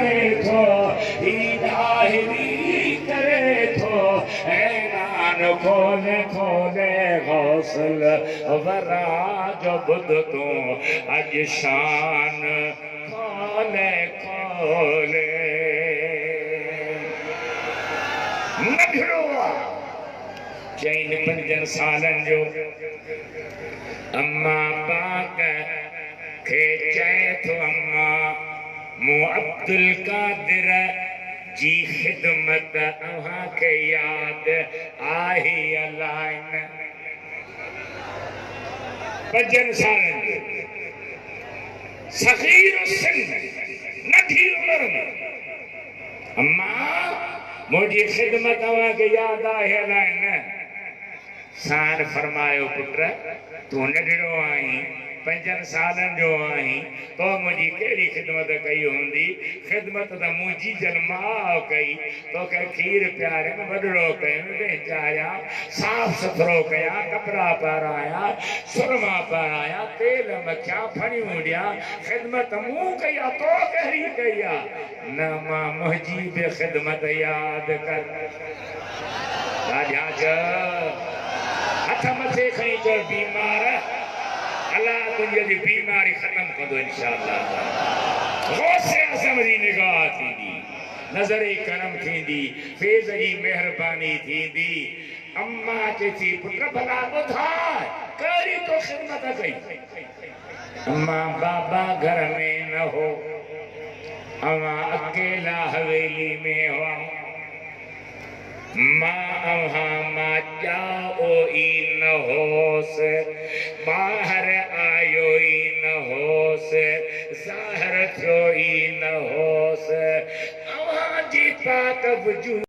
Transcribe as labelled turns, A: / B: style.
A: करे थो ही ज़ाहिरी करे थो ऐनान खोले खोले गौसल वरा जो बुध तू अज शान खोले खोले नढड़ो चईन 5 सालन जो अम्मा पाक खे चए थो अम्मा मूं अब्दुल कादिर जी ख़िदमत अव्हां खे याद आहे अलाए न 5 सालन जो सग़ीर सिन नंढी उमिरि में अम्मा मुंहिंजी ख़िदमत अव्हां खे याद आहे अलाए न साण फरमायो पुट तू नढड़ो आहीं 5 सालन जो आहीं तो मुंहिंजी कहिड़ी ख़िदमत कई हूंदी ख़िदमत त मुंहिंजी जन्माउ कई तोखे खीर पियारियमि वॾड़ो कयुमि वेचाया साफ़ सुथरो कया कपिड़ा पाराया सुरमा पाराया तेल मखिया फणियूं ॾिया ख़िदमत मूं कई आहे तो कहिड़ी कई आहे न मां मुंहिंजी बि ख़िदमत यादि कर ॾाढा हथ मथे खणी चओ बीमार अल्लाह तुंहिंजी बीमारी ख़त्म कंदो इंशाअल्लाह गौसे आज़म जी निगाह थींदी नज़र करम थींदी फैज़ जी मेहरबानी थींदी अम्मा चए थी पुट भला ॿुधाए कहिड़ी तो ख़िदमत कई अम्मा बाबा घर में न हो अव्हां अकेला हवेली में हुआ मां अव्हां मां ॼाओ ई न होस ॿाहिर आयो ई न होस ज़ाहिर थियो ई न होस अव्हां जी पाक वजूद